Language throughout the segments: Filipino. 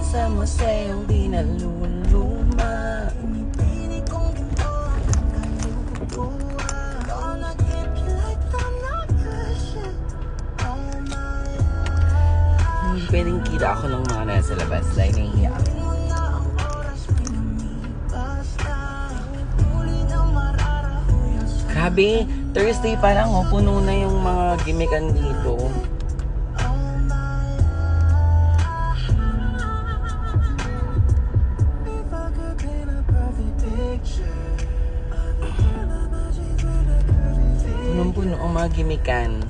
sa museyong di naluluma. Hindi pwedeng kita ako ng mga nasa labas dahil nahihiya ako. Grabe, Thursday pa lang, oh, puno na yung mga gimikan dito. Punong-puno ang mga gimikan.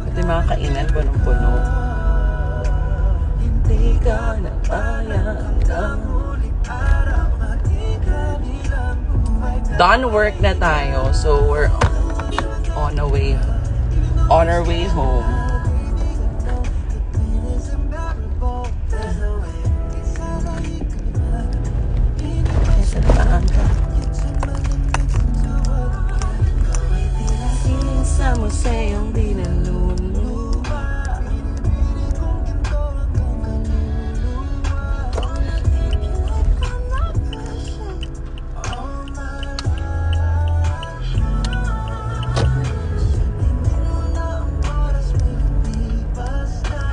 Pati mga kainan, punong-puno. Hindi ka na kaya hanggang huling araw. Done work na tayo, so we're on our way home. Sa museyong di naluluma.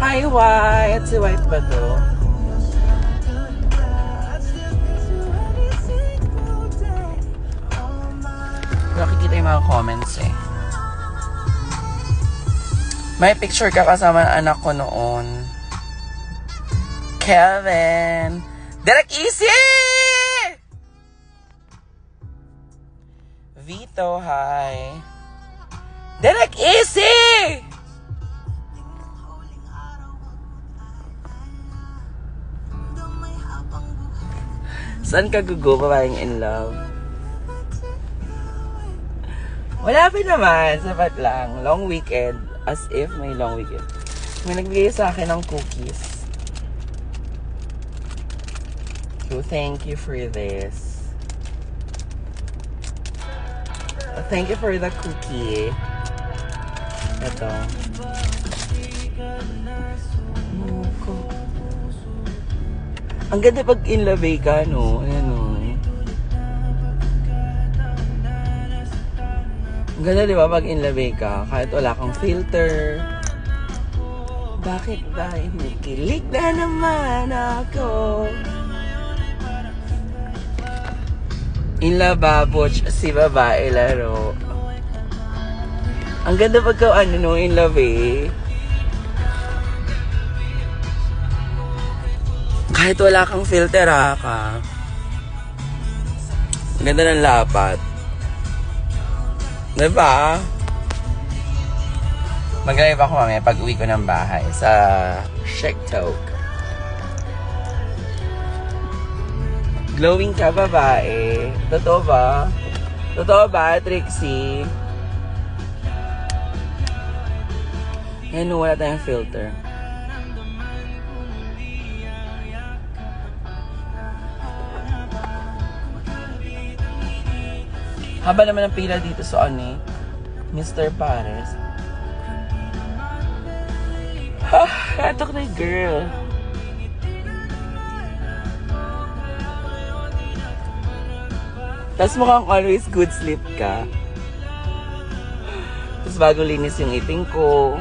Hi, White! Si White ba to? Nakikita yung mga comments eh. May picture ka kasama ng anak ko noon. Kevin! Derek Easy! Vito, hi! Derek Easy! Saan ka gugo, babaeng in love? Wala pa naman, sapat lang. Long weekend. As if may long weekend. May nagbigay sa akin ng cookies. So, thank you for this. Thank you for the cookie. Ito. Ang ganda pag in love ka, no? Ayan, no? Ang ganda, di ba, pag in love ka, kahit wala kang filter. Bakit ba inikilig na naman ako? In love ba, butch, si babae laro. Ang ganda pagka no, in love eh. Kahit wala kang filter ka. Ang ganda ng lapat. Diba? Mag-live ako mamaya pag uwi ko ng bahay sa TikTok. Glowing ka, babae. Totoo ba? Totoo ba, Trixie? Yan, wala tayong filter. Haba naman ang pila dito sa Mr. Pares. Katok na girl. Tapos mukhang always good sleep ka. Tapos bago linis yung ipin ko.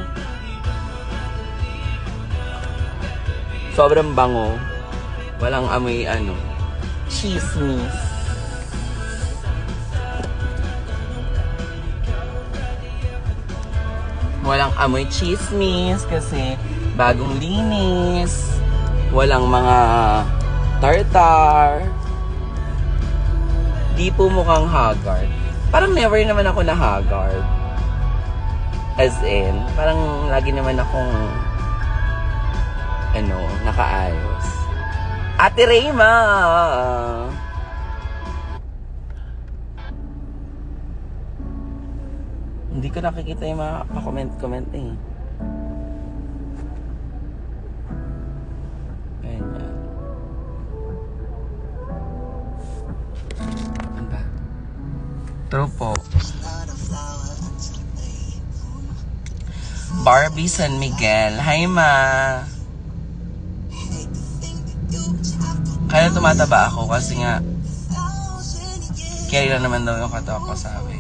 Sobrang bango. Walang amoy chismis. Walang amoy chismis kasi bagong linis. Walang mga tartar. Di po mukhang haggard. Parang never naman ako na haggard. As in, parang lagi naman akong nakaayos. Ate Rayma! Hindi ko nakikita yung mga pa-comment eh. Ganyan. True po. Barbie San Miguel. Hi, ma. Kaya tumataba ako kasi nga kaya lang naman daw yung katawan ko, sabi.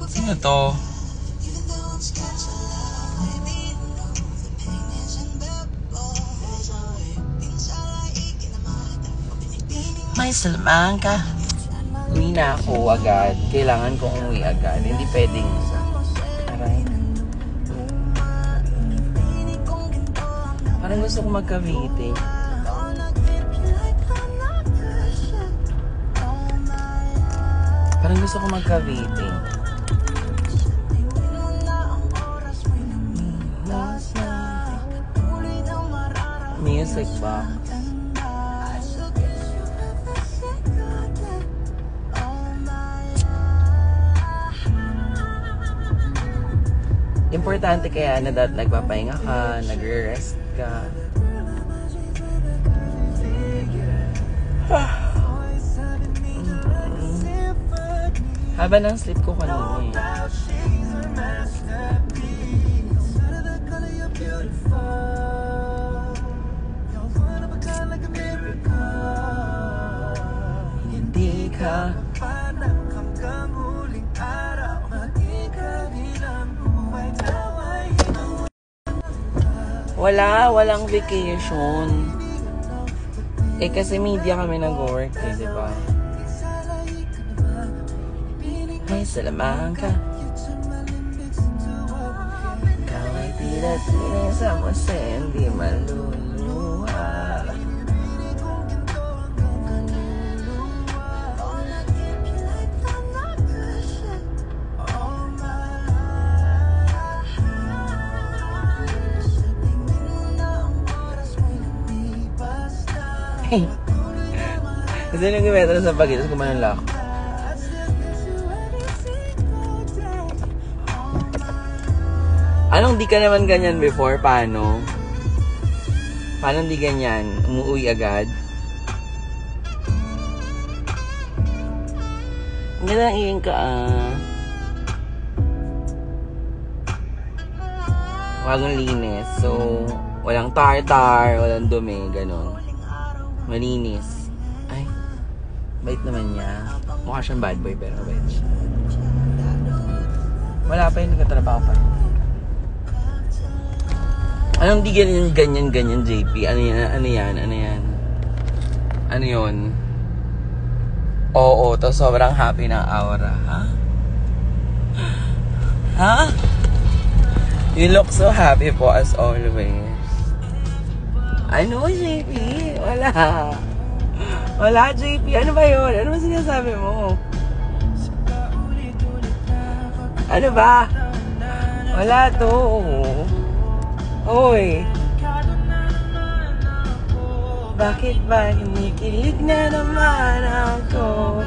Sino to? May salaman ka. Uwi na ako agad. Kailangan kong umuwi agad. Hindi pwedeng. Aray. Parang gusto ko magka-Cavite. Parang gusto ko magka-Cavite. Music box. Importante kaya na nagpapahinga ka, nagre-rest ka. Haba ng sleep ko kanina eh. Hindi ka walang vacation. Eh kasi media kami nag-work eh, di ba? May salaman ka. Ikaw ay tila sa mose, hindi maluluha. Kasi nung gumetro sa Pagitas, kumanala ako. Anong di ka naman ganyan before? Paano? Paano di ganyan? Umuwi agad? Ang ganda ng iing ka Bagong linis. So, walang tartar, walang dumi, ganon. Malinis. Ay, bait naman niya. Mukha siyang bad boy pero bait siya. Wala pa yun, nagtatrabaho pa. Anong di ganyan, JP? Ano yan? Ano yun? Oo, to sobrang happy ng aura, ha? Ha? You look so happy po as always. Ano, JP? Wala, JP. Ano ba yun? Ano ba sinasabi mo? Ano ba? Wala to. Hoy. Bakit ba kinikilig na naman ako?